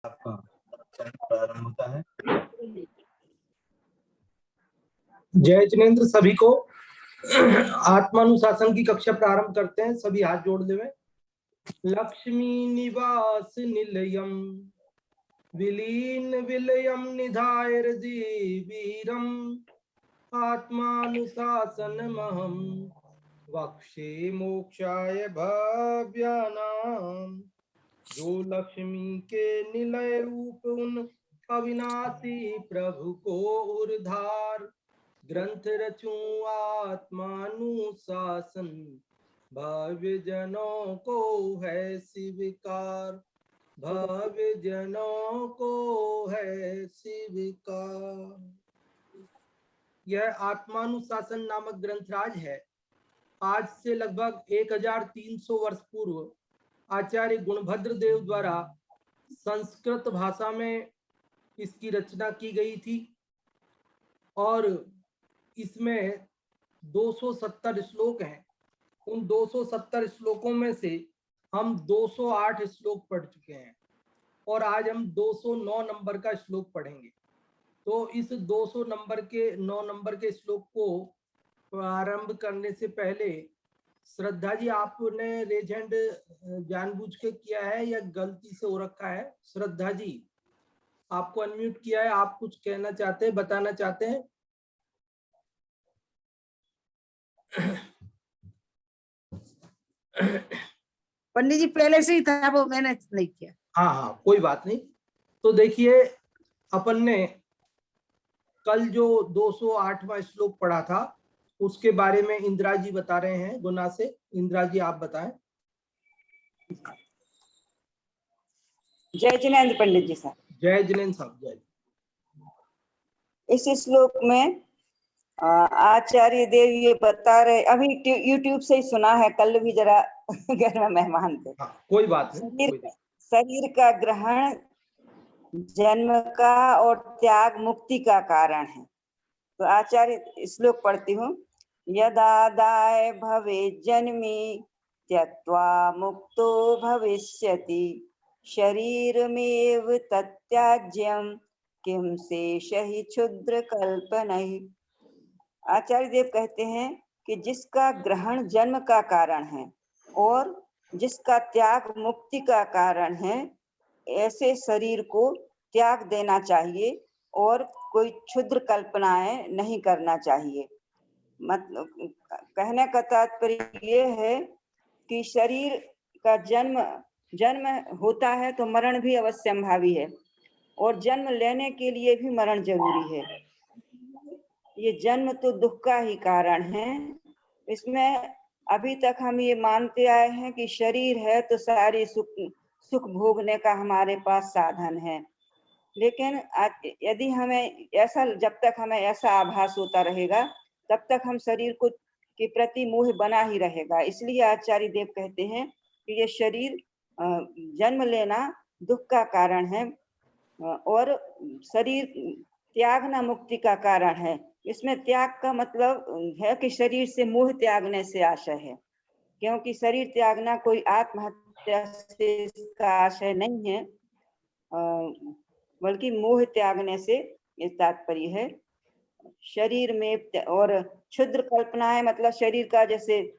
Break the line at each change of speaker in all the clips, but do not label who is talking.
आपका चरण प्रारंभ होता है। जय जिनेन्द्र सभी को। आत्मानुशासन की कक्षा प्रारंभ करते हैं। सभी हाथ जोड़ देवे। लक्ष्मी निवास निलयम विलीन विलयम निधाय वीरम आत्मानुशासन महम वक्षे मोक्षाय भव्यानाम। जो लक्ष्मी के निलय रूप उन अविनाशी प्रभु को उद्धार ग्रंथ रचूं आत्मानुशासन भव्य जनों को है स्वीकार भव्य जनों को है स्वीकार। यह आत्मानुशासन नामक ग्रंथराज है। आज से लगभग 1300 वर्ष पूर्व आचार्य गुणभद्र देव द्वारा संस्कृत भाषा में इसकी रचना की गई थी और इसमें 270 श्लोक हैं। उन 270 श्लोकों में से हम 208 श्लोक पढ़ चुके हैं और आज हम 209 नंबर का श्लोक पढ़ेंगे। तो इस 209 नंबर के श्लोक को प्रारंभ करने से पहले श्रद्धा जी, आपने रेज हैंड जानबूझ के किया है या गलती से हो रखा है? श्रद्धा जी, आपको अनम्यूट किया है। आप कुछ कहना चाहते हैं, बताना चाहते हैं?
पंडित जी पहले से ही था, वो मैंने नहीं किया।
हाँ हाँ, कोई बात नहीं। तो देखिए, अपन ने कल जो 208वां श्लोक पढ़ा था उसके बारे में इंदिरा जी बता रहे हैं गुना से। इंदिरा जी, आप बताएं।
जय जिनेन्द्र पंडित जी साहब।
जय जिनेन्द्र साहब। जय।
इस श्लोक में आचार्य देव ये बता रहे, अभी यूट्यूब से ही सुना है, कल भी जरा घर में मेहमान थे।
हाँ, कोई बात नहीं।
शरीर का ग्रहण जन्म का और त्याग मुक्ति का कारण है। तो आचार्य श्लोक पढ़ती हूँ। यदादाय भवे जन्मी त्यक्त्वा मुक्तो भविष्यति शरीरमेव तत्याज्यम किम शेषहि क्षुद्र कल्पनहि। आचार्य देव कहते हैं कि जिसका ग्रहण जन्म का कारण है और जिसका त्याग मुक्ति का कारण है, ऐसे शरीर को त्याग देना चाहिए और कोई क्षुद्र कल्पनाएं नहीं करना चाहिए। मतलब कहने का तात्पर्य ये है कि शरीर का जन्म होता है तो मरण भी अवश्यंभावी है और जन्म लेने के लिए भी मरण जरूरी है। ये जन्म तो दुख का ही कारण है। इसमें अभी तक हम ये मानते आए हैं कि शरीर है तो सारी सुख भोगने का हमारे पास साधन है, लेकिन यदि हमें ऐसा, जब तक हमें ऐसा आभास होता रहेगा तब तक हम शरीर को के प्रति मोह बना ही रहेगा। इसलिए आचार्य देव कहते हैं कि ये शरीर जन्म लेना दुख का कारण है और शरीर त्यागना मुक्ति का कारण है। इसमें त्याग का मतलब है कि शरीर से मोह त्यागने से आशय है, क्योंकि शरीर त्यागना कोई आत्महत्या से का आशय नहीं है, बल्कि मोह त्यागने से ये तात्पर्य है। शरीर में और क्षुद्र कल्पनाएं मतलब शरीर का जैसे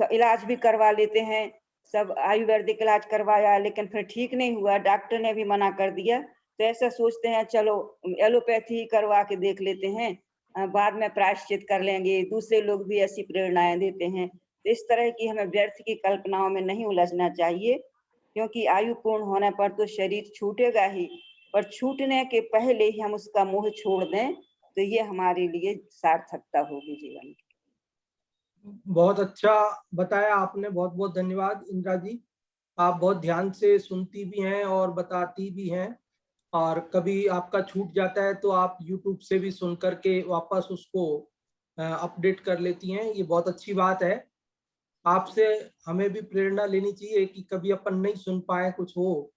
इलाज भी करवा लेते हैं, सब आयुर्वेदिक इलाज करवाया लेकिन फिर ठीक नहीं हुआ, डॉक्टर ने भी मना कर दिया, तो ऐसा सोचते हैं चलो एलोपैथी करवा के देख लेते हैं, बाद में प्रायश्चित कर लेंगे। दूसरे लोग भी ऐसी प्रेरणाएं देते हैं। तो इस तरह की हमें व्यर्थ की कल्पनाओं में नहीं उलझना चाहिए, क्योंकि आयु पूर्ण होने पर तो शरीर छूटेगा ही, पर छूटने के पहले ही हम उसका मोह छोड़ दें तो ये हमारे लिए सार्थकता होगी जीवन की।
बहुत अच्छा बताया आपने, बहुत बहुत धन्यवाद इंदिरा जी। आप बहुत ध्यान से सुनती भी हैं और बताती भी हैं, और कभी आपका छूट जाता है तो आप YouTube से भी सुन करके वापस उसको अपडेट कर लेती हैं। ये बहुत अच्छी बात है। आपसे हमें भी प्रेरणा लेनी चाहिए कि कभी अपन नहीं सुन पाए कुछ हो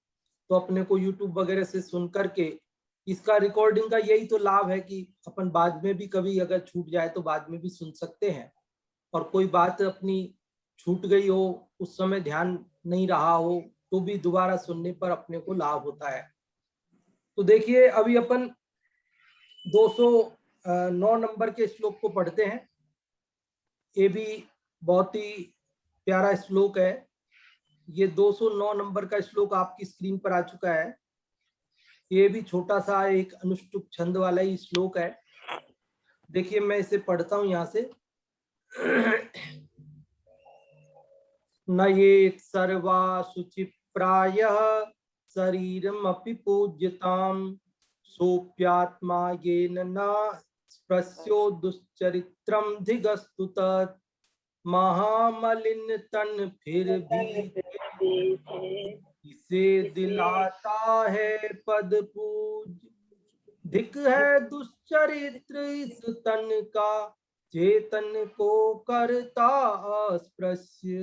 तो अपने को YouTube वगैरह से सुन करके, इसका रिकॉर्डिंग का यही तो लाभ है कि अपन बाद में भी कभी अगर छूट जाए तो बाद में भी सुन सकते हैं, और कोई बात अपनी छूट गई हो, उस समय ध्यान नहीं रहा हो, तो भी दोबारा सुनने पर अपने को लाभ होता है। तो देखिए अभी अपन 209 नंबर के श्लोक को पढ़ते हैं। ये भी बहुत ही प्यारा श्लोक है। ये 209 नंबर का श्लोक आपकी स्क्रीन पर आ चुका है। ये भी छोटा सा एक अनुष्टुप छंद वाला ही श्लोक है। देखिए मैं इसे पढ़ता हूं यहां से। नयेत् सर्वा शुचि प्रायः शरीरमपि पूज्यताम् सोप्यात्मा येन न स्पृश्यो दुश्चरित्रम धिगस्तु तत् महामलिन तन फिर भी इसे दिलाता है पद पूज। धिक है दुश्चरित्र इस तन का चेतन को करता अस्पृश्य।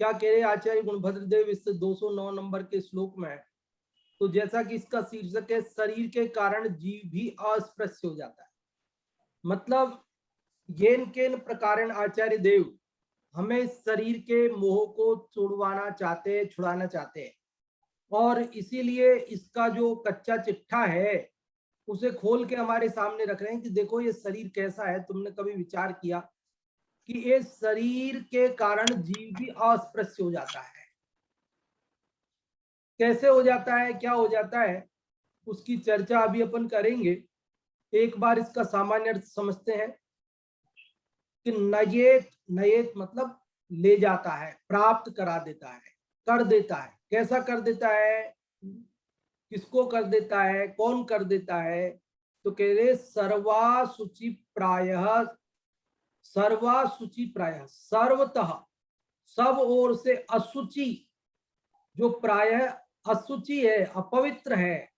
क्या कह रहे आचार्य गुणभद्र देव इस 209 नंबर के श्लोक में? तो जैसा कि इसका शीर्षक है, शरीर के कारण जीव भी अस्पृश्य हो जाता है। मतलब येन केन प्रकारेण आचार्य देव हमें शरीर के मोह को छुड़वाना चाहते हैं और इसीलिए इसका जो कच्चा चिट्ठा है उसे खोल के हमारे सामने रख रहे हैं कि देखो ये शरीर कैसा है। तुमने कभी विचार किया कि ये शरीर के कारण जीव भी अस्पृश्य हो जाता है? कैसे हो जाता है, क्या हो जाता है, उसकी चर्चा अभी अपन करेंगे। एक बार इसका सामान्य अर्थ समझते हैं कि नयेत मतलब ले जाता है, प्राप्त करा देता है, कर देता है। कैसा कर देता है, किसको कर देता है, कौन कर देता है? तो कह रहे सर्वाशुचि प्रायः, सर्वाशुचि प्रायः सर्वतः सब ओर से अशुचि, जो प्रायः अशुचि है, अपवित्र है,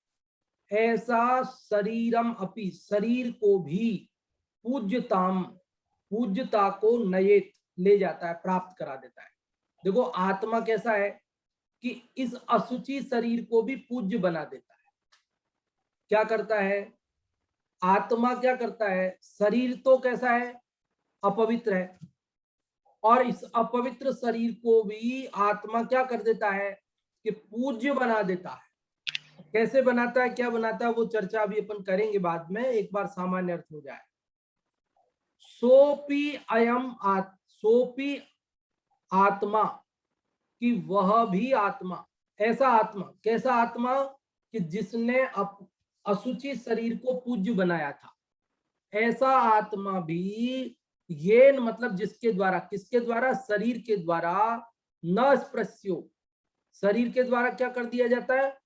ऐसा शरीरम अपि शरीर को भी पूज्यताम पूज्यता को नयेत ले जाता है, प्राप्त करा देता है। देखो आत्मा कैसा है कि इस अशुचि शरीर को भी पूज्य बना देता है। क्या करता है आत्मा, क्या करता है? शरीर तो कैसा है, अपवित्र है, और इस अपवित्र शरीर को भी आत्मा क्या कर देता है कि पूज्य बना देता है। कैसे बनाता है, क्या बनाता है, वो चर्चा भी अपन करेंगे बाद में, एक बार सामान्य अर्थ हो जाए। सोपी सोपी आत्मा, कि वह भी आत्मा, ऐसा आत्मा, कैसा आत्मा कि जिसने अशुचि शरीर को पूज्य बनाया था, ऐसा आत्मा भी ये मतलब जिसके द्वारा, किसके द्वारा, शरीर के द्वारा, न स्पृश्यो, शरीर के द्वारा क्या कर दिया जाता है,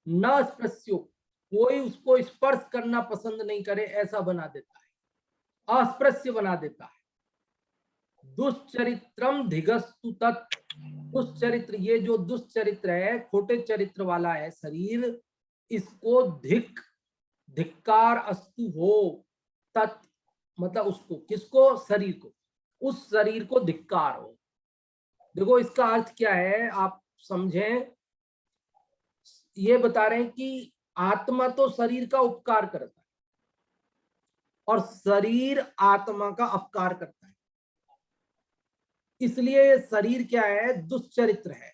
न स्पृश्यो, कोई उसको स्पर्श करना पसंद नहीं करे, ऐसा बना देता है, अस्पृश्य बना देता है। दुश्चरित्रम धिगस्तु तत्, दुश्चरित्र, ये जो दुश्चरित्र है, खोटे चरित्र वाला है शरीर, इसको धिक्कार अस्तु हो, तत् मतलब उसको, किसको, शरीर को, उस शरीर को धिक्कार हो। देखो इसका अर्थ क्या है आप समझें। ये बता रहे हैं कि आत्मा तो शरीर का उपकार करता है और शरीर आत्मा का अपकार करता है, इसलिए शरीर क्या है, दुश्चरित्र है,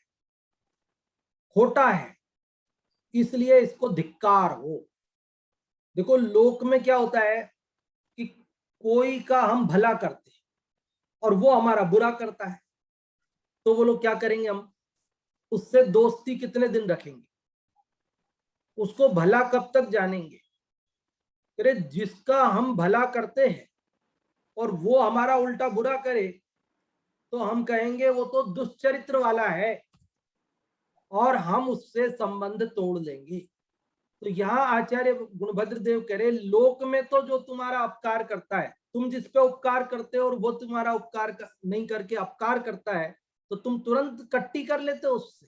खोटा है, इसलिए इसको धिक्कार हो। देखो लोक में क्या होता है कि कोई का हम भला करते हैं और वो हमारा बुरा करता है, तो वो लोग क्या करेंगे, हम उससे दोस्ती कितने दिन रखेंगे, उसको भला कब तक जानेंगे। अरे जिसका हम भला करते हैं और वो हमारा उल्टा बुरा करे तो हम कहेंगे वो तो दुश्चरित्र वाला है और हम उससे संबंध तोड़ लेंगे। तो यहाँ आचार्य गुणभद्र देव कह रहे, लोक में तो जो तुम्हारा अपकार करता है, तुम जिस पे उपकार करते हो और वो तुम्हारा उपकार नहीं करके अपकार करता है, तो तुम तुरंत कट्टी कर लेते हो उससे।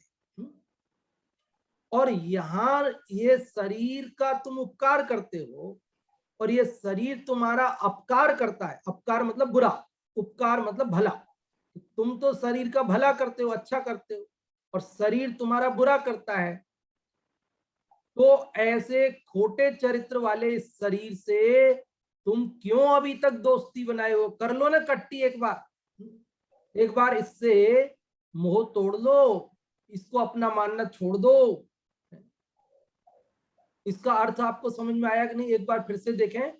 और यहाँ ये शरीर का तुम उपकार करते हो और ये शरीर तुम्हारा अपकार करता है, अपकार मतलब बुरा, उपकार मतलब भला। तुम तो शरीर का भला करते हो, अच्छा करते हो, और शरीर तुम्हारा बुरा करता है। तो ऐसे खोटे चरित्र वाले इस शरीर से तुम क्यों अभी तक दोस्ती बनाए हो? कर लो ना कट्टी एक बार, एक बार इससे मोह तोड़ लो, इसको अपना मानना छोड़ दो। इसका अर्थ आपको समझ में आया कि नहीं? एक बार फिर से देखें।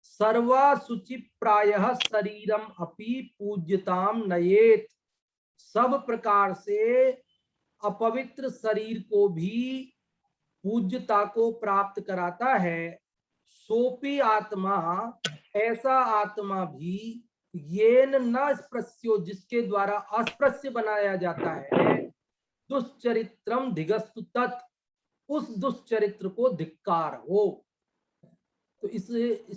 सर्वा शुचि प्रायः शरीरम अपि पूज्यताम नयेत। सब प्रकार से अपवित्र शरीर को भी पूज्यता को प्राप्त कराता है। सोपी आत्मा, ऐसा आत्मा भी, येन न स्पृश्यो, जिसके द्वारा अस्पृश्य बनाया जाता है, दुश्चरित्रम धिगस्तु तत्, उस दुश्चरित्र को धिक्कार हो। तो इस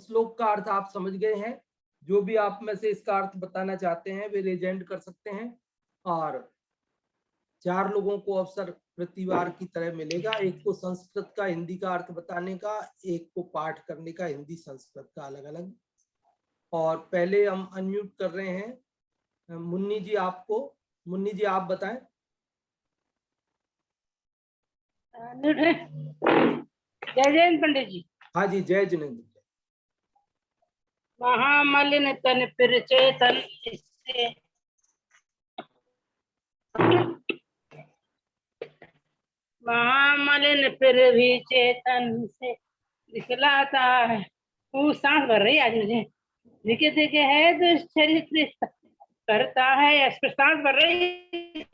श्लोक का अर्थ आप समझ गए हैं। जो भी आप में से इसका अर्थ बताना चाहते हैं वे लेजेंड कर सकते हैं। और 4 लोगों को अवसर प्रतिवार की तरह मिलेगा, एक को संस्कृत का हिंदी का अर्थ बताने का, एक को पाठ करने का हिंदी संस्कृत का अलग अलग। और पहले हम अनम्यूट कर रहे हैं मुन्नी जी आपको। मुन्नी जी आप बताएं।
जय जयंत पंडित जी।
हाँ जी, जय जिनेन्द्र।
महामलिन तन फिर चेतन इससे महामलिन फिर भी चेतन से दिखलाता है। वो सांस भर रही है आज मुझे। दिखे दिखे है दुष्चरित्र करता है, सांस भर रही है।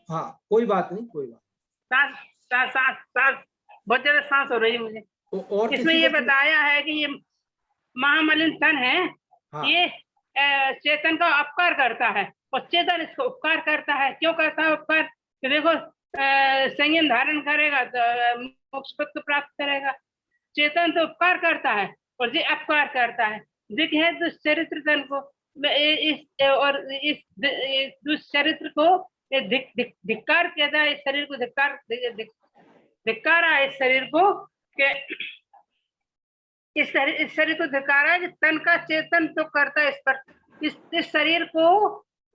हाँ कोई बात नहीं, कोई बात।
सांस सांस सांस सांस बहुत ज्यादा सांस हो रही है मुझे।
तो और
इसमें
किसी
ये
को
बताया है कि ये महामलिन तन है।
हाँ।
ये चेतन का अपकार करता है और चेतन इसको उपकार करता है। क्यों करता है उपकार? तो देखो संयम धारण करेगा तो मोक्ष पद को प्राप्त करेगा। चेतन तो उपकार करता है और ये अपकार करता है। दिख है दुष्चरित्र तन को, इस दुष्चरित्र को धिक्कार कहता है। इस शरीर को धिक्कार है इस शरीर को के इस शरीर को धिक्कारा है। तन का चेतन तो करता है स्पर्श। इस शरीर को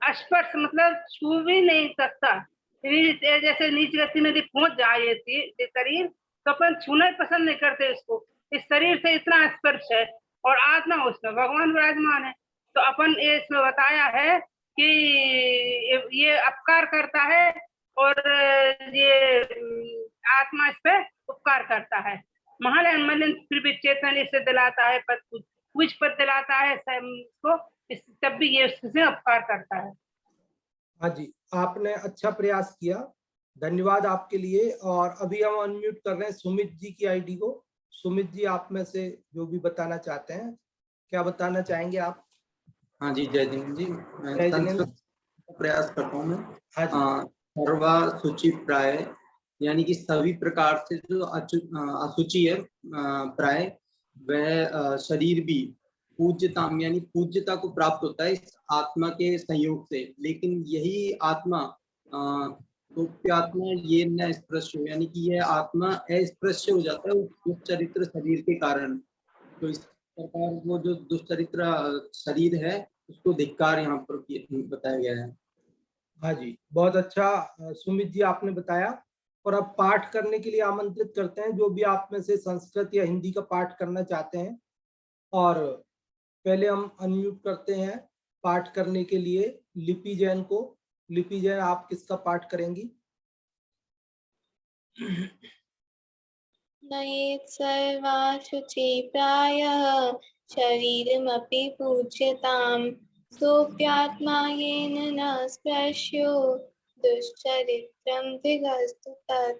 स्पर्श मतलब छू भी नहीं सकता। जैसे नीच गति में पहुंच जाए ये शरीर तो अपन छूना पसंद नहीं करते इसको। इस शरीर से इतना स्पर्श है और आत्मा उसमें भगवान विराजमान है। तो अपन इसमें बताया है कि ये अपकार करता है और ये आत्मा इस पे उपकार करता है। महामलिन फिर भी चेतन इसे दिलाता है पद, कुछ पद दिलाता है को, तब भी ये उससे उपकार करता है।
हाँ जी, आपने अच्छा प्रयास किया, धन्यवाद आपके लिए। और अभी हम अनम्यूट कर रहे हैं सुमित जी की आईडी को। सुमित जी आप में से जो भी बताना चाहते हैं, क्या बताना चाहेंगे आप?
हाँ जी, जय जिनेन्द्र जी। मैं संस्कृत प्रयास करता हूँ मैं।
हाँ जी।
सर्वा शुचि प्राय, यानी कि सभी प्रकार से जो अशुचि है प्राय, वह शरीर भी पूज्यता यानी पूज्यता को प्राप्त होता है इस आत्मा के संयोग से। लेकिन यही आत्मा आत्मा ये न स्पृश्य, यानी कि यह आत्मा अस्पृश्य हो जाता है उस चरित्र शरीर के कारण। तो इस प्रकार वो जो दुष्चरित्र शरीर है उसको धिक्कार यहाँ पर बताया गया है।
हाँ जी, बहुत अच्छा सुमित जी आपने बताया। और अब पाठ करने के लिए आमंत्रित करते हैं जो भी आप में से संस्कृत या हिंदी का पाठ करना चाहते हैं। और पहले हम अनम्यूट करते हैं पाठ करने के लिए लिपि जैन को। लिपि जैन आप किसका पाठ करेंगी?
नयेत् सर्वाशुचि प्रायः शरीरमपि पूज्यताम् सोऽप्यात्मा येन न स्पृश्यो दुश्चरित्रं धिगस्तु तत्।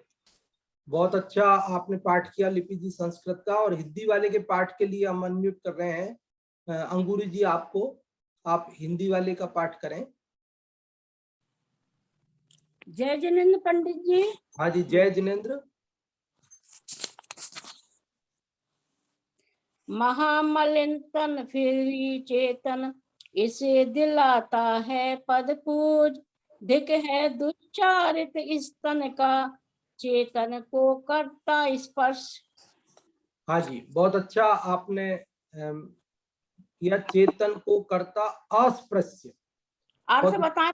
बहुत अच्छा आपने पाठ किया लिपि जी संस्कृत का। और हिंदी वाले के पाठ के लिए हम अनम्यूट कर रहे हैं अंगूरी जी आपको। आप हिंदी वाले का पाठ करें।
जय जिनेन्द्र पंडित जी।
हाँ जी, जय जिनेन्द्र।
महामलिन तन फिर चेतन इसे दिलाता है पद पूज। धिक है दुश्चारित इस तन का चेतन को करता स्पर्श।
हाँ जी, बहुत अच्छा आपने किया। चेतन को करता अस्पृश्य।
अर्थ बता।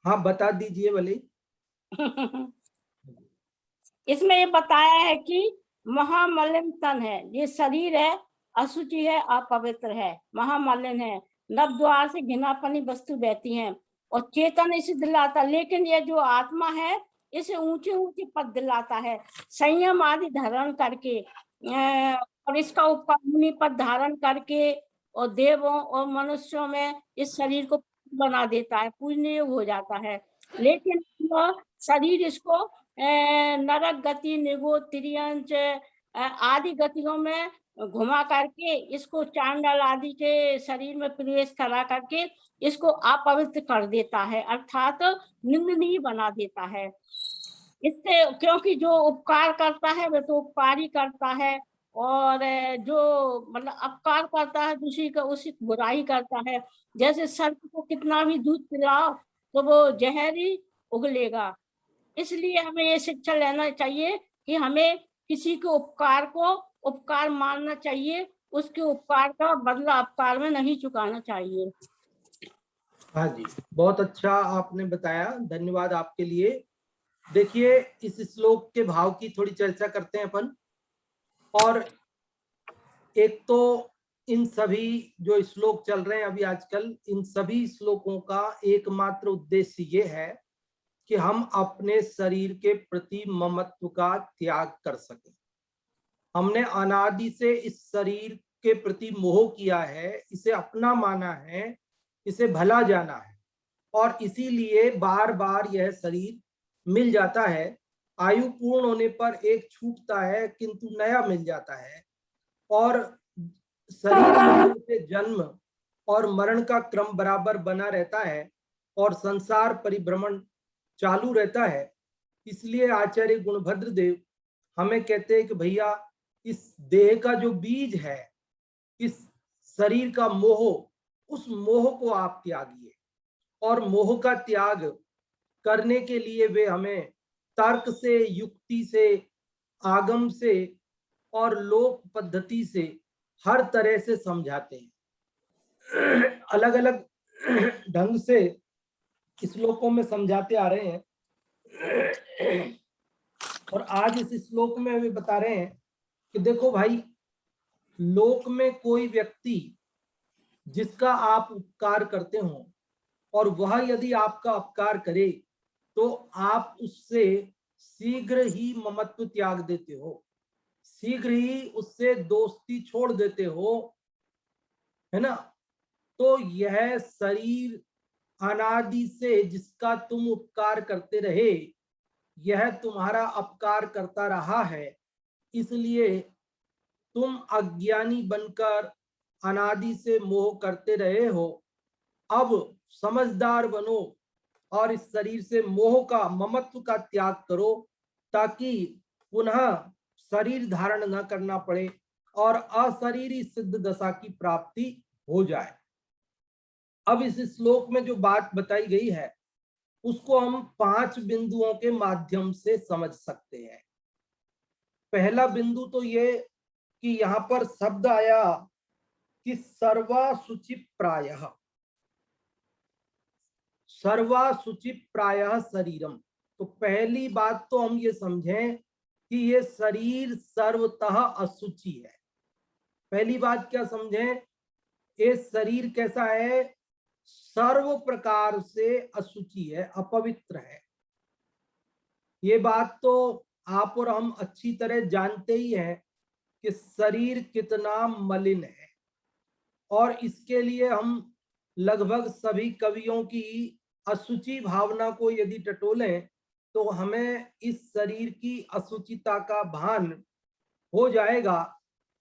हाँ बता दीजिए भले।
इसमें ये बताया है कि महामलिन तन है, ये शरीर है, अशुचि है, अपवित्र है, महामलिन है। नव द्वार से घिनापनी वस्तु बहती हैं, और चेतन इसे दिलाता, लेकिन ये जो आत्मा है इसे ऊंचे ऊंचे पद दिलाता है, संयम आदि धारण करके, और इसका उपकार मुनि पद धारण करके और देवों और मनुष्यों में इस शरीर को बना देता है, पूजनीय हो जाता है। लेकिन वह शरीर इसको नरक गति, निगोद, तिर्यंच आदि गतियों में घुमा करके इसको चांडाल आदि के शरीर में प्रवेश करा करके इसको अपवित्र कर देता है, अर्थात निंदनीय बना देता है। इससे, क्योंकि जो उपकार करता है वह तो उपकार ही करता है, और जो मतलब अपकार करता है दूसरी का उसी बुराई करता है। जैसे सर्प को कितना भी दूध पिलाओ तो वो जहर ही उगलेगा। इसलिए हमें ये शिक्षा लेना चाहिए कि हमें किसी के उपकार को उपकार मानना चाहिए, उसके उपकार का बदला अपकार में नहीं चुकाना चाहिए।
हाँ जी, बहुत अच्छा आपने बताया, धन्यवाद आपके लिए। देखिए, इस श्लोक के भाव की थोड़ी चर्चा करते हैं अपन। और एक तो इन सभी जो श्लोक चल रहे हैं अभी आजकल, इन सभी श्लोकों का एकमात्र उद्देश्य ये है कि हम अपने शरीर के प्रति ममत्व का त्याग कर सकें। हमने अनादि से इस शरीर के प्रति मोह किया है, इसे अपना माना है, इसे भला जाना है, और इसीलिए बार बार यह शरीर मिल जाता है। आयु पूर्ण होने पर एक छूटता है किंतु नया मिल जाता है, और शरीर से जन्म और मरण का क्रम बराबर बना रहता है, और संसार परिभ्रमण चालू रहता है। इसलिए आचार्य गुणभद्र देव हमें कहते हैं कि भैया, इस देह का जो बीज है, इस शरीर का मोह, उस मोह को आप त्यागिए। और मोह का त्याग करने के लिए वे हमें तर्क से, युक्ति से, आगम से और लोक पद्धति से हर तरह से समझाते हैं, अलग अलग ढंग से श्लोकों में समझाते आ रहे हैं। और आज इस श्लोक में वे बता रहे हैं कि देखो भाई, लोक में कोई व्यक्ति जिसका आप उपकार करते हो और वह यदि आपका अपकार करे तो आप उससे शीघ्र ही ममत्व त्याग देते हो, शीघ्र ही उससे दोस्ती छोड़ देते हो, है ना। तो यह शरीर अनादि से जिसका तुम उपकार करते रहे, यह तुम्हारा अपकार करता रहा है। इसलिए तुम अज्ञानी बनकर अनादि से मोह करते रहे हो। अब समझदार बनो और इस शरीर से मोह का, ममत्व का त्याग करो, ताकि पुनः शरीर धारण न करना पड़े और अशरीरी सिद्ध दशा की प्राप्ति हो जाए। अब इस श्लोक में जो बात बताई गई है उसको हम 5 बिंदुओं के माध्यम से समझ सकते हैं। पहला बिंदु तो ये कि यहाँ पर शब्द आया कि सर्वाशुचि प्रायः, सर्वाशुचि प्रायः शरीरम। तो पहली बात तो हम ये समझें कि ये शरीर सर्वतः अशुचि है। पहली बात क्या समझें, ये शरीर कैसा है, सर्व प्रकार से अशुचि है, अपवित्र है। ये बात तो आप और हम अच्छी तरह जानते ही हैं कि शरीर कितना मलिन है, और इसके लिए हम लगभग सभी कवियों की अशुचि भावना को यदि टटोलें तो हमें इस शरीर की अशुचिता का भान हो जाएगा।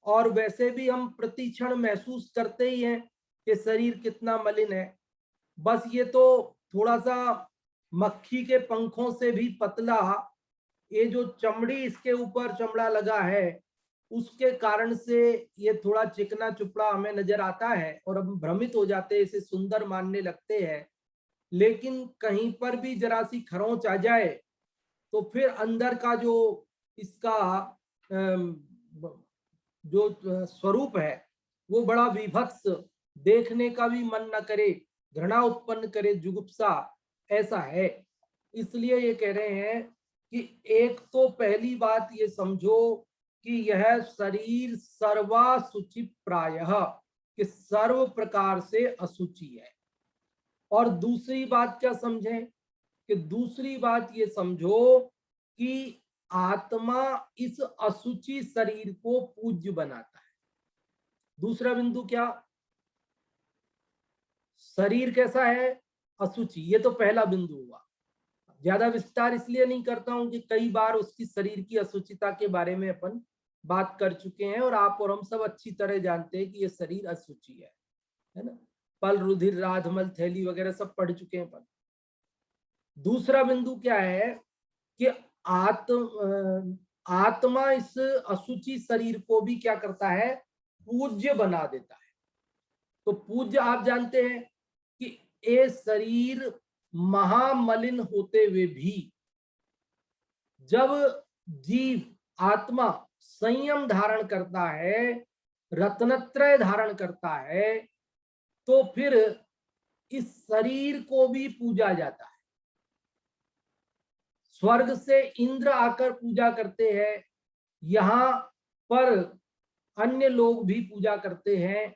और वैसे भी हम प्रतिक्षण महसूस करते ही हैं कि शरीर कितना मलिन है। बस ये तो थोड़ा सा मक्खी के पंखों से भी पतला, ये जो चमड़ी इसके ऊपर चमड़ा लगा है उसके कारण से ये थोड़ा चिकना चुपड़ा हमें नजर आता है और हम भ्रमित हो जाते हैं, इसे सुंदर मानने लगते हैं। लेकिन कहीं पर भी जरा सी खरोंच आ जाए तो फिर अंदर का जो इसका जो स्वरूप है वो बड़ा विभत्स, देखने का भी मन न करे, घृणा उत्पन्न करे, जुगुप्सा, ऐसा है। इसलिए ये कह रहे हैं कि एक तो पहली बात ये समझो कि यह शरीर सर्वाशुचि प्रायः, कि सर्व प्रकार से अशुचि है। और दूसरी बात क्या समझें कि दूसरी बात ये समझो कि आत्मा इस असुचि शरीर को पूज्य बनाता है। दूसरा बिंदु क्या, शरीर कैसा है, असुचि, ये तो पहला बिंदु हुआ। ज्यादा विस्तार इसलिए नहीं करता हूं कि कई बार उसकी शरीर की असुचिता के बारे में अपन बात कर चुके हैं और आप और हम सब अच्छी तरह जानते हैं कि ये शरीर असुचि है ना। पल, रुधिर, राधमल, थैली वगैरह सब पढ़ चुके हैं अपन। दूसरा बिंदु क्या है कि आत्मा इस असुचि शरीर को भी क्या करता है, पूज्य बना देता है। तो पूज्य आप जानते हैं कि ये शरीर महामलिन होते हुए भी जब जीव आत्मा संयम धारण करता है, रत्नत्रय धारण करता है, तो फिर इस शरीर को भी पूजा जाता है। स्वर्ग से इंद्र आकर पूजा करते हैं, यहाँ पर अन्य लोग भी पूजा करते हैं,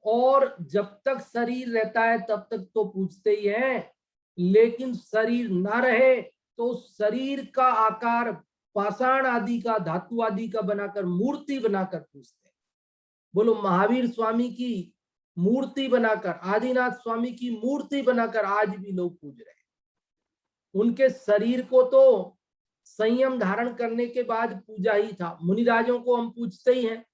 और जब तक शरीर रहता है तब तक तो पूजते ही हैं, लेकिन शरीर ना रहे तो शरीर का आकार पाषाण आदि का, धातु आदि का बनाकर मूर्ति बनाकर पूजते हैं। बोलो, महावीर स्वामी की मूर्ति बनाकर, आदिनाथ स्वामी की मूर्ति बनाकर आज भी लोग पूज रहे हैं। उनके शरीर को तो संयम धारण करने के बाद पूजा ही था। मुनिराजों को हम पूजते ही हैं,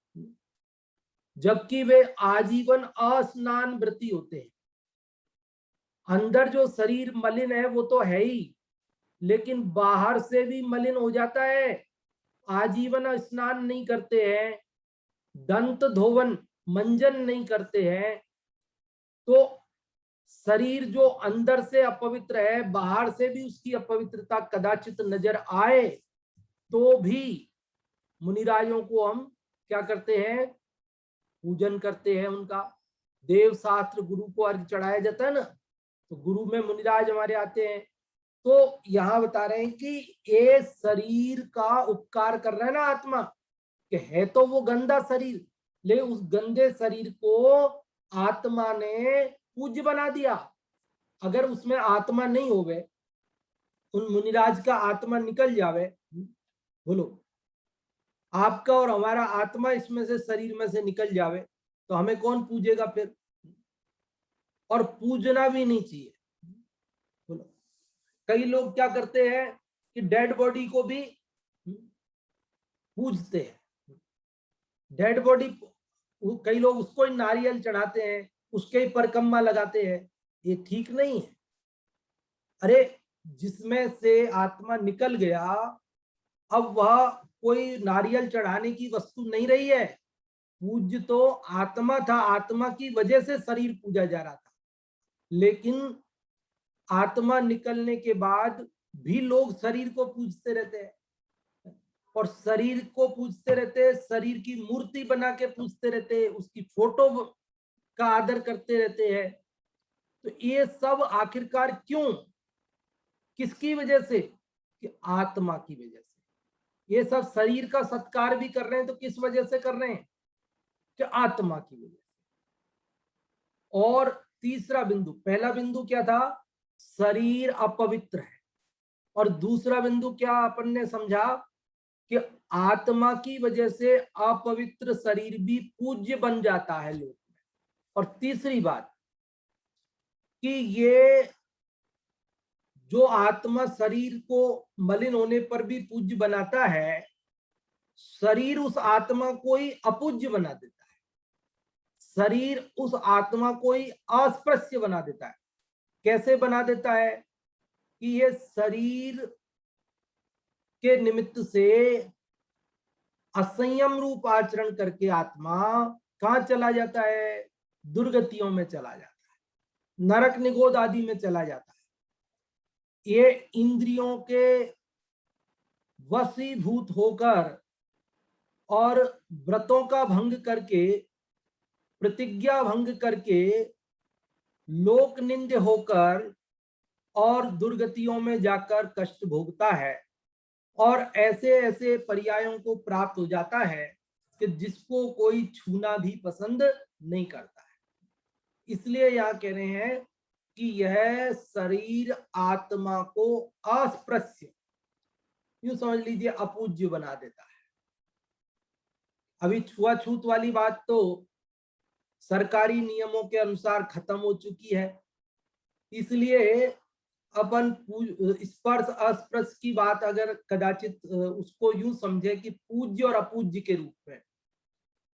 जबकि वे आजीवन अस्नान व्रती होते हैं। अंदर जो शरीर मलिन है वो तो है ही, लेकिन बाहर से भी मलिन हो जाता है। आजीवन स्नान नहीं करते हैं, दंत धोवन मंजन नहीं करते हैं, तो शरीर जो अंदर से अपवित्र है, बाहर से भी उसकी अपवित्रता कदाचित नजर आए तो भी मुनिराजों को हम क्या करते हैं, पूजन करते हैं उनका। देव शास्त्र गुरु को अर्घ चढ़ाया जाता है ना, तो गुरु में मुनिराज हमारे आते हैं। तो यहाँ बता रहे हैं कि ये शरीर का उपकार कर रहा है ना आत्मा, कि है तो वो गंदा शरीर, ले उस गंदे शरीर को आत्मा ने पूज्य बना दिया। अगर उसमें आत्मा नहीं होवे, उन मुनिराज का आत्मा निकल जावे, बोलो आपका और हमारा आत्मा इसमें से, शरीर में से निकल जावे, तो हमें कौन पूजेगा फिर? और पूजना भी नहीं चाहिए। बोलो, कई लोग क्या करते हैं कि डेड बॉडी को भी पूजते हैं। डेड बॉडी, कई लोग उसको ही नारियल चढ़ाते हैं, उसके ही परिक्रमा लगाते हैं, ये ठीक नहीं है। अरे जिसमें से आत्मा निकल गया, अब वह कोई नारियल चढ़ाने की वस्तु नहीं रही है। पूज्य तो आत्मा था, आत्मा की वजह से शरीर पूजा जा रहा था, लेकिन आत्मा निकलने के बाद भी लोग शरीर को पूजते रहते हैं, और शरीर को पूजते रहते, शरीर की मूर्ति बना के पूजते रहते, उसकी फोटो का आदर करते रहते हैं। तो ये सब आखिरकार क्यों, किसकी वजह से? कि आत्मा की वजह से। ये सब शरीर का सत्कार भी कर रहे हैं तो किस वजह से कर रहे हैं? कि आत्मा की वजह से। और तीसरा बिंदु, पहला बिंदु क्या था, शरीर अपवित्र है, और दूसरा बिंदु क्या अपन ने समझा कि आत्मा की वजह से अपवित्र शरीर भी पूज्य बन जाता है लोक में। और तीसरी बात कि ये जो आत्मा शरीर को मलिन होने पर भी पूज्य बनाता है, शरीर उस आत्मा को ही अपूज्य बना देता है, शरीर उस आत्मा को ही अस्पृश्य बना देता है। कैसे बना देता है? कि ये शरीर के निमित्त से असंयम रूप आचरण करके आत्मा कहाँ चला जाता है? दुर्गतियों में चला जाता है, नरक निगोद आदि में चला जाता है। ये इंद्रियों के वशीभूत होकर और व्रतों का भंग करके, प्रतिज्ञा भंग करके, लोक निंद्य होकर और दुर्गतियों में जाकर कष्ट भोगता है, और ऐसे ऐसे पर्यायों को प्राप्त हो जाता है कि जिसको कोई छूना भी पसंद नहीं करता है। इसलिए यहाँ कह रहे हैं कि यह शरीर आत्मा को अस्पृश्य, यूं समझ लीजिए अपूज्य बना देता है। अभी छुआछूत वाली बात तो सरकारी नियमों के अनुसार खत्म हो चुकी है, इसलिए अपन स्पर्श अस्पर्श की बात अगर कदाचित उसको यूं समझे कि पूज्य और अपूज्य के रूप में,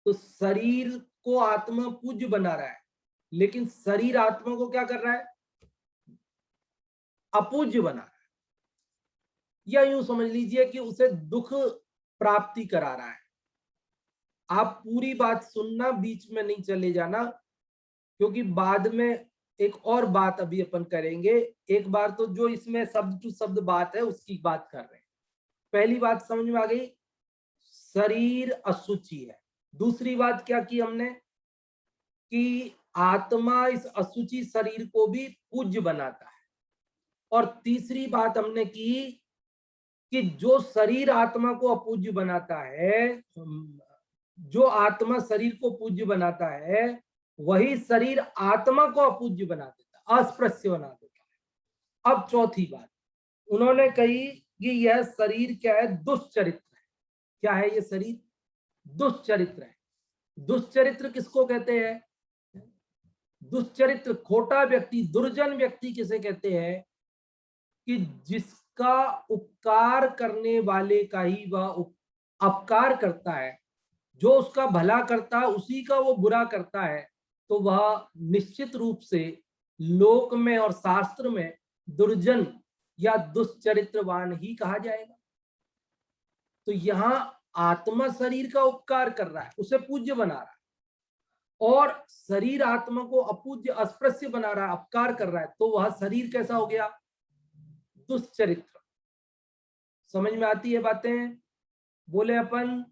तो शरीर को आत्मा पूज्य बना रहा है, लेकिन शरीर आत्मा को क्या कर रहा है, अपूज्य बना रहा है, या यूं समझ लीजिए कि उसे दुख प्राप्ति करा रहा है। आप पूरी बात सुनना, बीच में नहीं चले जाना, क्योंकि बाद में एक और बात अभी अपन करेंगे। एक बार तो जो इसमें शब्द टू शब्द बात है उसकी बात कर रहे हैं। पहली बात समझ में आ गई, शरीर अशुचि है। दूसरी बात क्या की हमने कि आत्मा इस अशुचि शरीर को भी पूज्य बनाता है। और तीसरी बात हमने की कि जो शरीर आत्मा को अपूज्य बनाता है, जो आत्मा शरीर को पूज्य बनाता है, वही शरीर आत्मा को अपूज्य बना देता, अस्पृश्य बना देता है। अब चौथी बात उन्होंने कही कि यह शरीर क्या है, दुष्चरित्र है। क्या है ये शरीर? दुष्चरित्र है। दुष्चरित्र किसको कहते हैं? दुष्चरित्र, खोटा व्यक्ति, दुर्जन व्यक्ति किसे कहते हैं? कि जिसका उपकार करने वाले का ही वह अपकार करता है, जो उसका भला करता है उसी का वो बुरा करता है, तो वह निश्चित रूप से लोक में और शास्त्र में दुर्जन या दुष्चरित्रवान ही कहा जाएगा। तो यहां आत्मा शरीर का उपकार कर रहा है, उसे पूज्य बना रहा है, और शरीर आत्मा को अपूज्य अस्पृश्य बना रहा है, अपकार कर रहा है, तो वह शरीर कैसा हो गया? दुष्चरित्र। समझ में आती है बातें? बोले अपन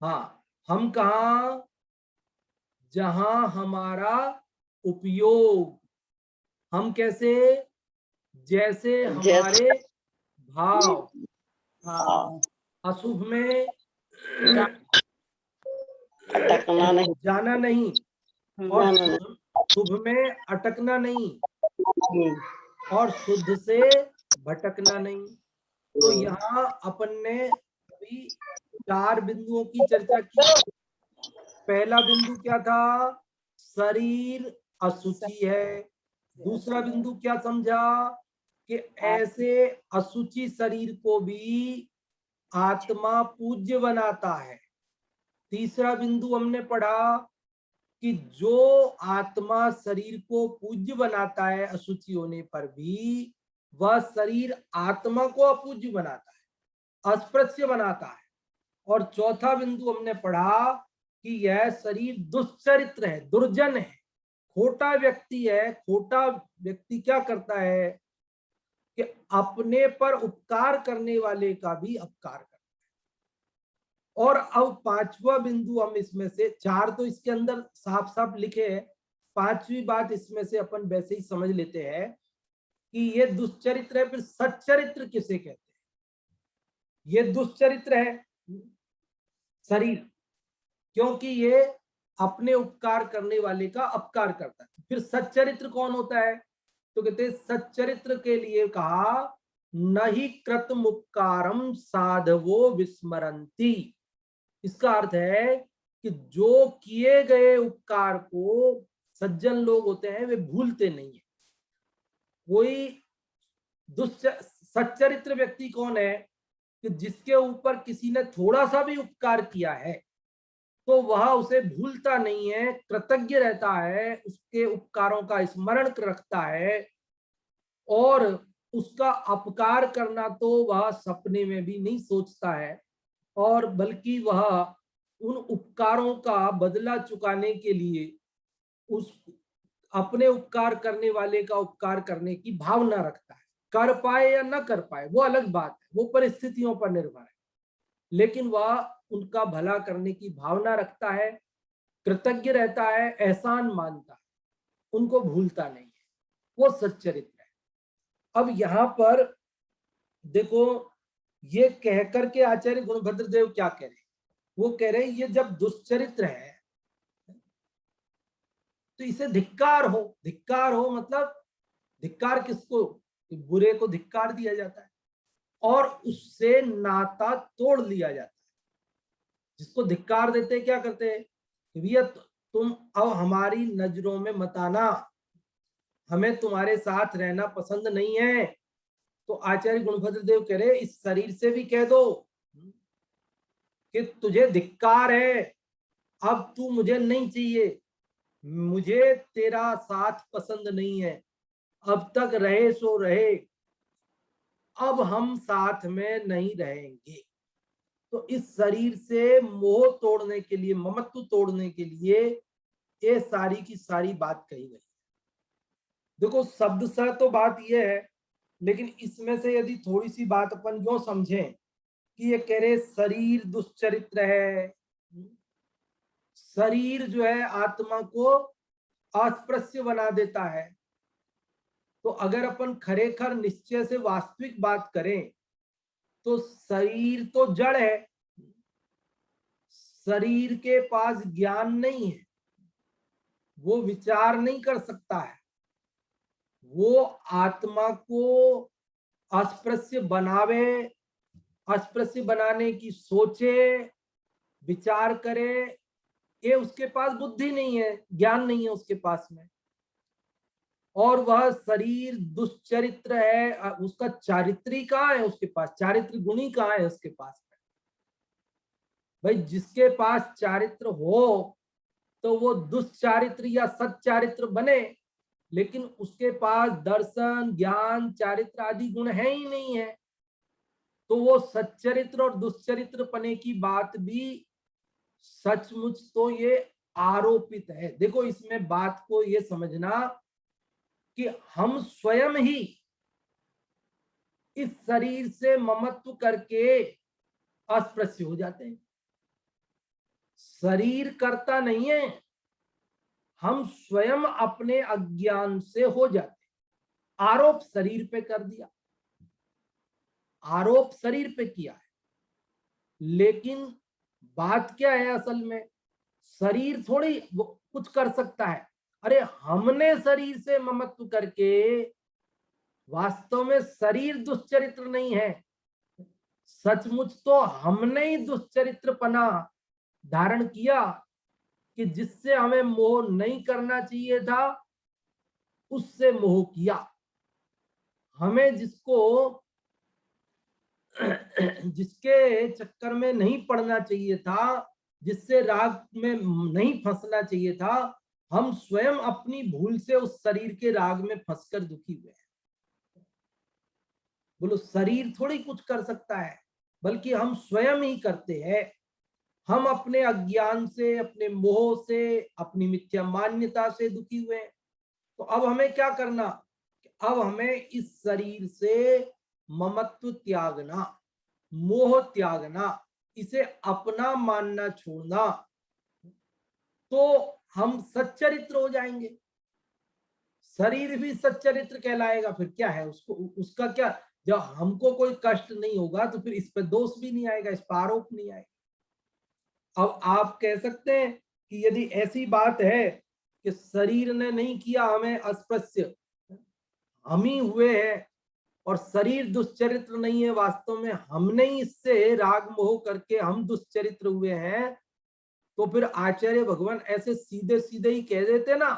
हाँ, हम कहा जहां हमारा उपयोग, हम कैसे, जैसे हमारे भाव, अशुभ में
अटकना नहीं,
जाना नहीं, और शुभ में अटकना नहीं, और शुद्ध से भटकना नहीं। तो यहाँ अपन ने अभी 4 बिंदुओं की चर्चा की। पहला बिंदु क्या था? शरीर अशुचि है। दूसरा बिंदु क्या समझा? कि ऐसे अशुचि शरीर को भी आत्मा पूज्य बनाता है। तीसरा बिंदु हमने पढ़ा कि जो आत्मा शरीर को पूज्य बनाता है अशुचि होने पर भी, वह शरीर आत्मा को अपूज्य बनाता है, अस्पृश्य बनाता है। और चौथा बिंदु हमने पढ़ा कि यह शरीर दुष्चरित्र है, दुर्जन है, खोटा व्यक्ति है। खोटा व्यक्ति क्या करता है कि अपने पर उपकार करने वाले का भी अपकार करता है। और अब पांचवा बिंदु हम इसमें से, 4 तो इसके अंदर साफ साफ लिखे हैं, पांचवी बात इसमें से अपन वैसे ही समझ लेते हैं कि ये दुष्चरित्र है। फिर सच्चरित्र किसे कहते हैं? ये दुष्चरित्र है शरीर, क्योंकि ये अपने उपकार करने वाले का अपकार करता है। फिर सच्चरित्र कौन होता है? तो कहते हैं सच्चरित्र के लिए कहा नहि कृतम उपकारम साधवो विस्मरंती। इसका अर्थ है कि जो किए गए उपकार को सज्जन लोग होते हैं वे भूलते नहीं है। कोई सच्चरित्र व्यक्ति कौन है? कि जिसके ऊपर किसी ने थोड़ा सा भी उपकार किया है तो वह उसे भूलता नहीं है, कृतज्ञ रहता है, उसके उपकारों का स्मरण रखता है, और उसका अपकार करना तो वह सपने में भी नहीं सोचता है, और बल्कि वह उन उपकारों का बदला चुकाने के लिए उस अपने उपकार करने वाले का उपकार करने की भावना रखता है। कर पाए या न कर पाए वो अलग बात है, वो परिस्थितियों पर निर्भर है, लेकिन वह उनका भला करने की भावना रखता है, कृतज्ञ रहता है, एहसान मानता है, उनको भूलता नहीं है, वो सच्चरित्र है। अब यहाँ पर देखो, ये कहकर के आचार्य गुणभद्र देव क्या कह रहे हैं? वो कह रहे हैं ये जब दुष्चरित्र है तो इसे धिक्कार हो मतलब धिक्कार किसको? बुरे को धिक्कार दिया जाता है और उससे नाता तोड़ लिया जाता है। जिसको धिक्कार देते हैं क्या करते हैं कि भैया तुम अब हमारी नजरों में मत आना, हमें तुम्हारे साथ रहना पसंद नहीं है। तो आचार्य गुणभद्र देव कह रहे इस शरीर से भी कह दो कि तुझे धिक्कार है, अब तू मुझे नहीं चाहिए, मुझे तेरा साथ पसंद नहीं है, अब तक रहे सो रहे, अब हम साथ में नहीं रहेंगे। तो इस शरीर से मोह तोड़ने के लिए, ममत्व तोड़ने के लिए ये सारी की सारी बात कही गई। देखो शब्द सा तो बात यह है, लेकिन इसमें से यदि थोड़ी सी बात अपन जो समझें कि ये कह रहे शरीर दुश्चरित्र है, शरीर जो है आत्मा को अस्पृश्य बना देता है। तो अगर अपन खरेखर निश्चय से वास्तविक बात करें तो शरीर तो जड़ है, शरीर के पास ज्ञान नहीं है, वो विचार नहीं कर सकता है, वो आत्मा को अस्पृश्य बनावे, अस्पृश्य बनाने की सोचे, विचार करे, ये उसके पास बुद्धि नहीं है, ज्ञान नहीं है उसके पास में। और वह शरीर दुश्चरित्र है, उसका चारित्री कहाँ है उसके पास, चारित्र गुणी कहाँ है उसके पास में? भाई जिसके पास चारित्र हो तो वो दुश्चारित्र या सच्चारित्र बने, लेकिन उसके पास दर्शन, ज्ञान, चारित्र आदि गुण है ही नहीं है। तो वो सच्चरित्र और दुश्चरित्र पने की बात भी सचमुच तो ये आरोपित है। देखो इसमें बात को ये समझना कि हम स्वयं ही इस शरीर से ममत्व करके अस्पृश्य हो जाते हैं। शरीर करता नहीं है, हम स्वयं अपने अज्ञान से हो जाते हैं। आरोप शरीर पे कर दिया, आरोप शरीर पे किया है, लेकिन बात क्या है असल में, शरीर थोड़ी वो कुछ कर सकता है। अरे हमने शरीर से ममत्व करके, वास्तव में शरीर दुश्चरित्र नहीं है, सचमुच तो हमने ही दुश्चरित्रपना धारण किया कि जिससे हमें मोह नहीं करना चाहिए था उससे मोह किया। हमें जिसके चक्कर में नहीं पड़ना चाहिए था, जिससे राग में नहीं फंसना चाहिए था, हम स्वयं अपनी भूल से उस शरीर के राग में फंसकर दुखी हुए हैं। बोलो शरीर थोड़ी कुछ कर सकता है, बल्कि हम स्वयं ही करते हैं। हम अपने अज्ञान से, अपने मोह से, अपनी मिथ्या मान्यता से दुखी हुए हैं। तो अब हमें क्या करना, अब हमें इस शरीर से ममत्व त्यागना, मोह त्यागना, इसे अपना मानना छोड़ना, तो हम सच्चरित्र हो जाएंगे। शरीर भी सच्चरित्र कहलाएगा, फिर क्या है उसको, उसका क्या, जब हमको कोई कष्ट नहीं होगा तो फिर इस पर दोष भी नहीं आएगा, इस पर आरोप नहीं आएगा। अब आप कह सकते हैं कि यदि ऐसी बात है कि शरीर ने नहीं किया हमें अस्पृश्य, हम ही हुए हैं, और शरीर दुश्चरित्र नहीं है, वास्तव में हमने ही इससे राग मोह करके हम दुश्चरित्र हुए हैं, तो फिर आचार्य भगवान ऐसे सीधे सीधे ही कह देते ना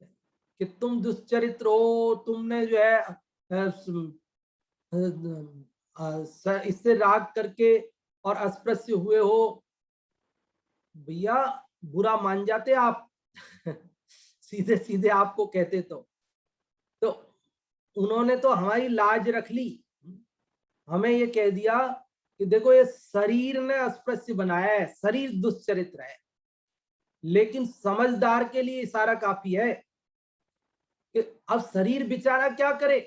कि तुम दुश्चरित्र हो, तुमने जो है इससे राग करके और अस्पृश्य हुए हो। भैया बुरा मान जाते आप सीधे सीधे आपको कहते तो उन्होंने तो हमारी लाज रख ली, हमें ये कह दिया कि देखो ये शरीर ने अस्पृश्य बनाया है, शरीर दुश्चरित्र है। लेकिन समझदार के लिए इशारा काफी है कि अब शरीर बेचारा क्या करे,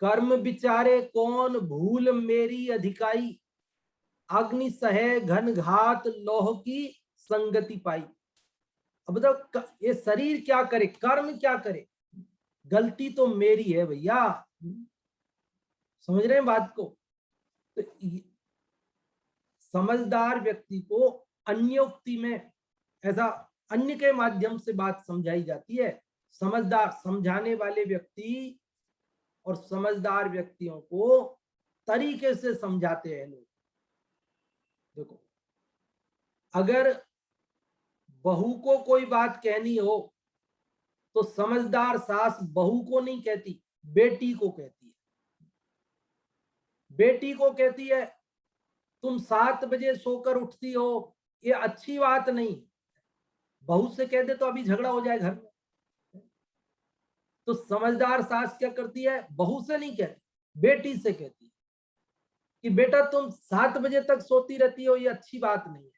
कर्म बिचारे कौन भूल मेरी अधिकाई, अग्नि सहे घन घात लौह की संगति पाई। अब बताओ ये शरीर क्या करे, कर्म क्या करे, गलती तो मेरी है भैया। समझ रहे हैं बात को? तो समझदार व्यक्ति को अन्योक्ति में ऐसा अन्य के माध्यम से बात समझाई जाती है। समझदार समझाने वाले व्यक्ति और समझदार व्यक्तियों को तरीके से समझाते हैं लोग। देखो, अगर बहू को कोई बात कहनी हो तो समझदार सास बहू को नहीं कहती, बेटी को कहती है। बेटी को कहती है तुम 7 बजे सोकर उठती हो, ये अच्छी बात नहीं। बहू से कह दे तो अभी झगड़ा हो जाए घर में। तो समझदार सास क्या करती है, बहू से नहीं कहती, बेटी से कहती है कि बेटा तुम 7 बजे तक सोती रहती हो, ये अच्छी बात नहीं है।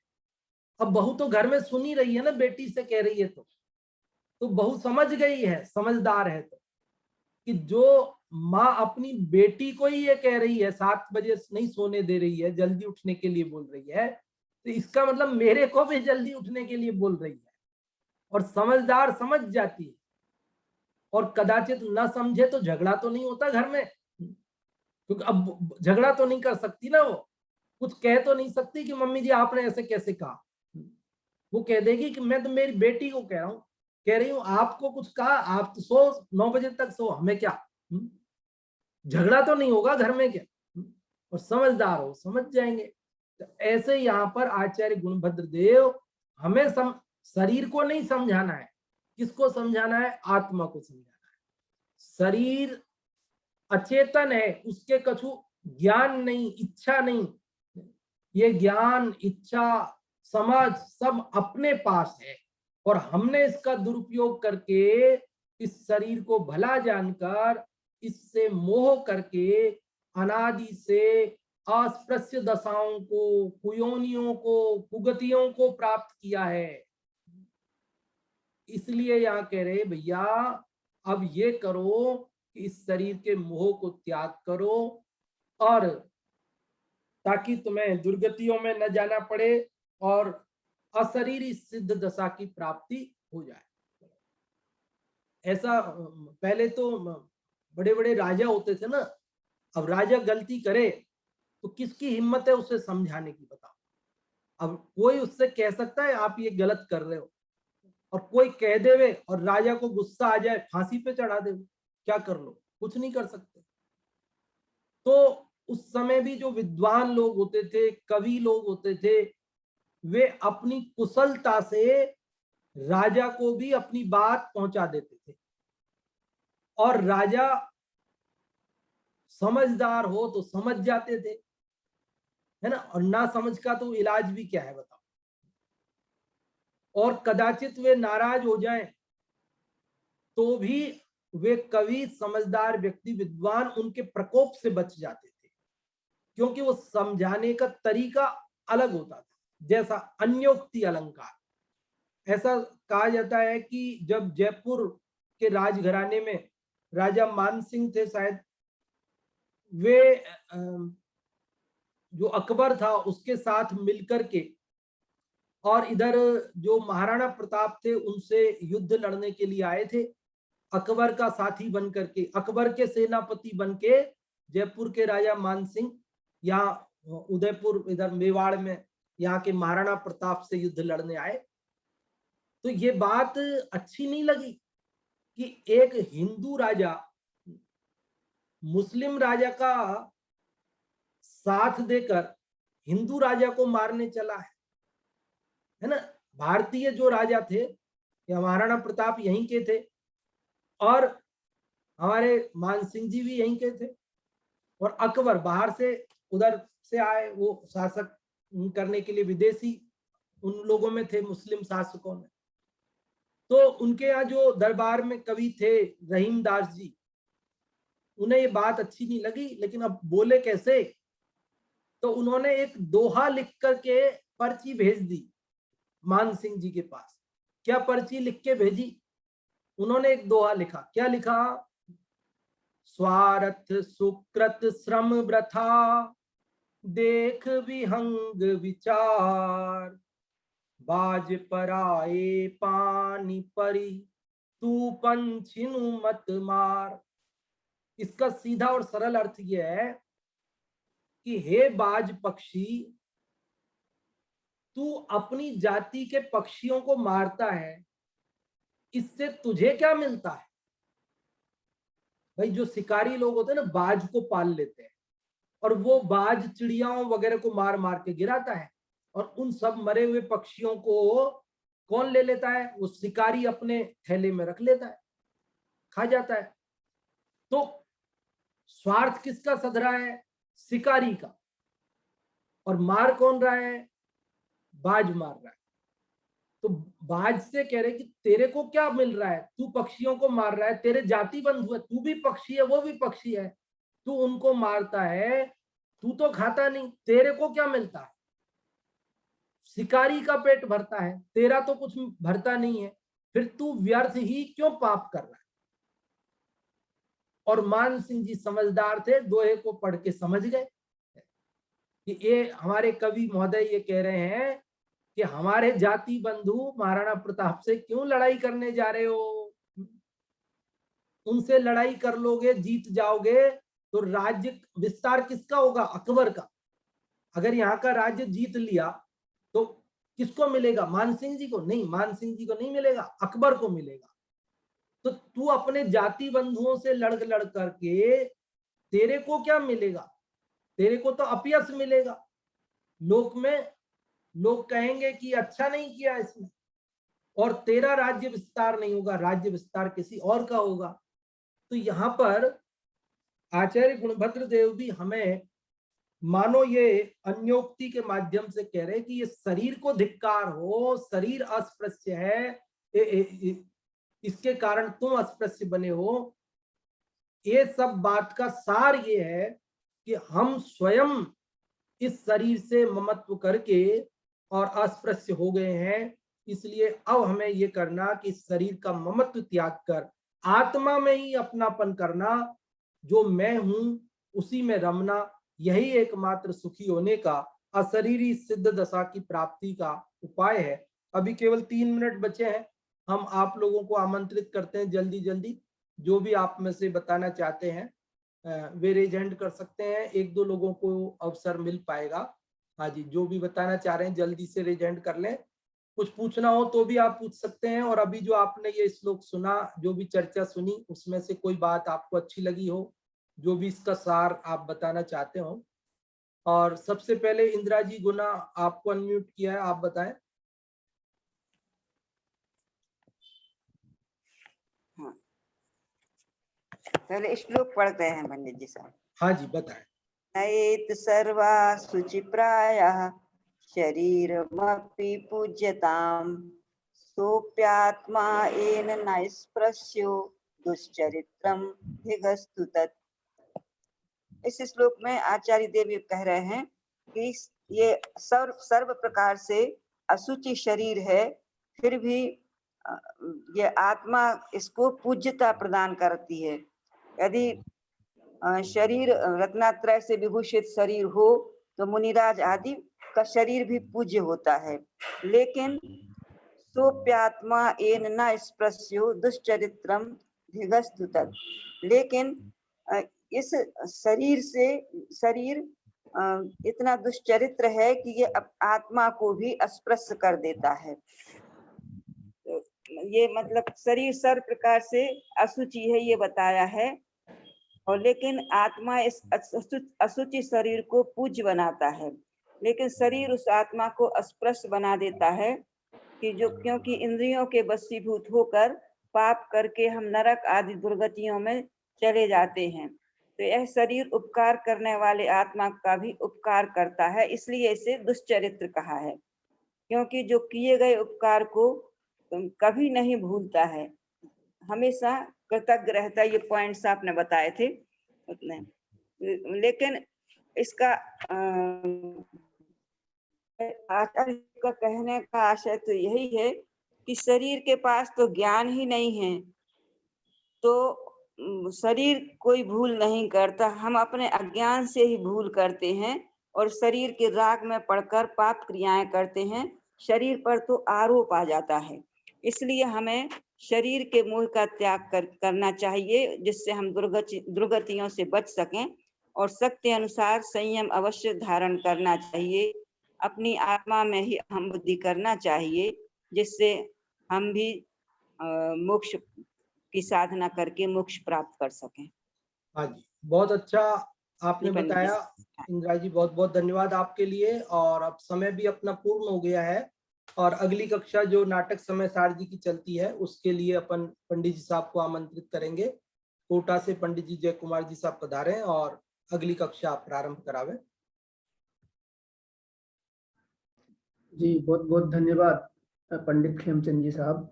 अब बहू तो घर में सुन ही रही है ना, बेटी से कह रही है तो बहू समझ गई है, समझदार है तो, कि जो माँ अपनी बेटी को ही ये कह रही है 7 बजे नहीं सोने दे रही है, जल्दी उठने के लिए बोल रही है, तो इसका मतलब मेरे को भी जल्दी उठने के लिए बोल रही है। और समझदार समझ जाती है, और कदाचित न समझे तो झगड़ा तो नहीं होता घर में, क्योंकि अब झगड़ा तो नहीं कर सकती ना, वो कुछ कह तो नहीं सकती कि मम्मी जी आपने ऐसे कैसे कहा। वो कह देगी कि मैं तो मेरी बेटी को कह रही हूँ आपको कुछ कहा, आप तो सो 9 बजे तक सो, हमें क्या। झगड़ा तो नहीं होगा घर में क्या। और समझदार हो समझ जाएंगे। तो ऐसे यहाँ पर आचार्य गुणभद्र देव हमें शरीर को नहीं समझाना है, किसको समझाना है, आत्मा को समझाना है। शरीर अचेतन है, उसके कछु ज्ञान नहीं, इच्छा नहीं। ये ज्ञान, इच्छा, समझ सब अपने पास है, और हमने इसका दुरुपयोग करके इस शरीर को भला जानकर इससे मोह करके अनादि से अस्पृश्य दशाओं को, कुयोनियों को, कुगतियों को प्राप्त किया है। इसलिए यहाँ कह रहे भैया अब ये करो कि इस शरीर के मोह को त्याग करो, और ताकि तुम्हें दुर्गतियों में न जाना पड़े और अशरीरी सिद्ध दशा की प्राप्ति हो जाए। ऐसा पहले तो बड़े बड़े राजा होते थे ना, अब राजा गलती करे तो किसकी हिम्मत है उसे समझाने की, बताओ। अब कोई उससे कह सकता है आप ये गलत कर रहे हो, और कोई कह देवे और राजा को गुस्सा आ जाए, फांसी पे चढ़ा दे, क्या कर लो, कुछ नहीं कर सकते। तो उस समय भी जो विद्वान लोग होते थे, कवि लोग होते थे, वे अपनी कुशलता से राजा को भी अपनी बात पहुंचा देते थे, और राजा समझदार हो तो समझ जाते थे, है ना। और ना समझ का तो इलाज भी क्या है, बताओ। और कदाचित वे नाराज हो जाएं तो भी वे कवि, समझदार व्यक्ति, विद्वान उनके प्रकोप से बच जाते थे, क्योंकि वो समझाने का तरीका अलग होता था। जैसा अन्योक्ति अलंकार, ऐसा कहा जाता है कि जब जयपुर के राजघराने में राजा मानसिंह थे शायद, वे जो अकबर था उसके साथ मिलकर के, और इधर जो महाराणा प्रताप थे उनसे युद्ध लड़ने के लिए आए थे, अकबर का साथी बन करके, अकबर के सेनापति बन के जयपुर के राजा मानसिंह यहाँ उदयपुर इधर मेवाड़ में यहाँ के महाराणा प्रताप से युद्ध लड़ने आए। तो ये बात अच्छी नहीं लगी कि एक हिंदू राजा मुस्लिम राजा का साथ देकर हिंदू राजा को मारने चला है ना। भारतीय जो राजा थे, या महाराणा प्रताप यहीं के थे, और हमारे मानसिंह जी भी यहीं के थे, और अकबर बाहर से उधर से आए, वो शासक करने के लिए विदेशी उन लोगों में थे, मुस्लिम शासकों में। तो उनके यहाँ जो दरबार में कवि थे रहीम दास जी, उन्हें ये बात अच्छी नहीं लगी, लेकिन अब बोले कैसे, तो उन्होंने एक दोहा लिख करके पर्ची भेज दी मान सिंह जी के पास। क्या पर्ची लिख के भेजी, उन्होंने एक दोहा लिखा। क्या लिखा, स्वार्थ सुकृत श्रम वृथा, देख विहंग विचार, बाज पराए पानी परी, तू पंछिनु मत मार। इसका सीधा और सरल अर्थ यह है कि हे बाज पक्षी, तू अपनी जाति के पक्षियों को मारता है, इससे तुझे क्या मिलता है? भाई जो शिकारी लोग होते हैं ना, बाज को पाल लेते हैं और वो बाज चिड़ियाओं वगैरह को मार मार के गिराता है, और उन सब मरे हुए पक्षियों को कौन ले लेता है? वो शिकारी अपने थैले में रख लेता है, खा जाता है। तो स्वार्थ किसका सध रहा है? शिकारी का। और मार कौन रहा है? बाज मार रहा है। तो बाज से कह रहे कि तेरे को क्या मिल रहा है? तू पक्षियों को मार रहा है, तेरे जाति बंधु है, तू भी पक्षी है, वो भी पक्षी है, तू उनको मारता है, तू तो खाता नहीं, तेरे को क्या मिलता है? शिकारी का पेट भरता है, तेरा तो कुछ भरता नहीं है, फिर तू व्यर्थ ही क्यों पाप कर रहा है? और मान सिंह जी समझदार थे, दोहे को पढ़ के समझ गए कि ये हमारे कवि महोदय ये कह रहे हैं कि हमारे जाति बंधु महाराणा प्रताप से क्यों लड़ाई करने जा रहे हो? उनसे लड़ाई कर लोगे, जीत जाओगे, तो राज्य विस्तार किसका होगा? अकबर का। अगर यहाँ का राज्य जीत लिया तो किसको मिलेगा? मान सिंह जी को नहीं, मान सिंह जी को नहीं मिलेगा, अकबर को मिलेगा। तो तू अपने जाति बंधुओं से लड़ करके तेरे को क्या मिलेगा? तेरे को तो अपयश मिलेगा। लोक में लोग कहेंगे कि अच्छा नहीं किया इसने, और तेरा राज्य विस्तार नहीं होगा, राज्य विस्तार किसी और का होगा। तो यहाँ पर आचार्य गुणभद्र देव भी हमें मानो ये अन्योक्ति के माध्यम से कह रहे कि ये शरीर को धिक्कार हो, शरीर अस्पृश्य है, इसके कारण तुम अस्पृश्य बने हो। ये सब बात का सार ये है कि हम स्वयं इस शरीर से ममत्व करके और अस्पृश्य हो गए हैं। इसलिए अब हमें ये करना कि शरीर का ममत्व त्याग कर आत्मा में ही अपनापन करना, जो मैं हूं उसी में रमना, यही एकमात्र सुखी होने का, अशरीरी सिद्ध दशा की प्राप्ति का उपाय है। अभी केवल 3 मिनट बचे हैं, हम आप लोगों को आमंत्रित करते हैं जल्दी जल्दी, जो भी आप में से बताना चाहते हैं वे रेज हैंड कर सकते हैं, 1-2 लोगों को अवसर मिल पाएगा। हाँ जी, जो भी बताना चाह रहे हैं जल्दी से रेज हैंड कर लें। कुछ पूछना हो तो भी आप पूछ सकते हैं। और अभी जो आपने ये श्लोक सुना, जो भी चर्चा सुनी, उसमें से कोई बात आपको अच्छी लगी हो, जो भी इसका सार आप बताना चाहते हो। और सबसे पहले इंदिरा जी गुना आपको अनम्यूट किया है, आप बताएं।
हाँ, पहले श्लोक पढ़ते हैं पंडित जी साहब।
हाँ जी बताएं।
नयेत सर्वा शुचिप्रायः शरीरमपि पूज्यताम् सोऽप्यात्मा येन नैस्पृश्यो दुश्चरित्रं धिगस्तु तत्। इस श्लोक में आचार्य देव कह रहे हैं कि ये सर्व प्रकार से अशुचि शरीर है, फिर भी ये आत्मा इसको पूज्यता प्रदान करती है। यदि शरीर रत्नात्रय से विभूषित शरीर हो तो मुनिराज आदि का शरीर भी पूज्य होता है, लेकिन सोप्यात्मा येन न स्पृश्यो दुश्चरित्रम धिगस्तु तत्। लेकिन इस शरीर इतना दुश्चरित्र है कि ये आत्मा को भी अस्पृश्य कर देता है। ये मतलब शरीर सर्व प्रकार से अशुचि है, ये बताया है। और लेकिन आत्मा इस अशुचि शरीर को पूज्य बनाता है, लेकिन शरीर उस आत्मा को अस्पृश्य बना देता है कि जो, क्योंकि इंद्रियों के वशीभूत होकर पाप करके हम नरक आदि दुर्गतियों में चले जाते हैं। तो यह शरीर उपकार करने वाले आत्मा का भी उपकार करता है, इसलिए इसे दुश्चरित्र कहा है। क्योंकि जो किए गए उपकार को कभी नहीं भूलता है, हमेशा कृतज्ञ रहता है। ये पॉइंट्स आपने बताए थे उतने। लेकिन इसका आचार्य का कहने का आशय तो यही है कि शरीर के पास तो ज्ञान ही नहीं है, तो शरीर कोई भूल नहीं करता। हम अपने अज्ञान से ही भूल करते हैं और शरीर के राग में पड़कर पाप क्रियाएं करते हैं। शरीर पर तो आरोप आ जाता है, इसलिए हमें शरीर के मोह का त्याग करना चाहिए, जिससे हम दुर्गतियों से बच सकें। और शक्ति अनुसार संयम अवश्य धारण करना चाहिए। अपनी आत्मा में ही अहम बुद्धि करना चाहिए, जिससे हम भी मोक्ष की साधना करके मोक्ष प्राप्त कर सकें।
हाँ जी, बहुत अच्छा आपने
जी, पंडित जी।
बताया इंदिरा जी, बहुत बहुत धन्यवाद आपके लिए। और अब समय भी अपना पूर्ण हो गया है और अगली कक्षा जो नाटक समय सार जी की चलती है उसके लिए अपन पंडित जी साहब को आमंत्रित करेंगे। कोटा से पंडित जी जय कुमार जी साहब पधारें और अगली कक्षा प्रारंभ करावें।
जी, बहुत बहुत धन्यवाद पंडित खेमचंद जी साहब।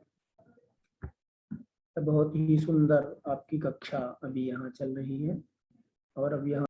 बहुत ही सुंदर आपकी कक्षा अभी यहाँ चल रही है और अब यहाँ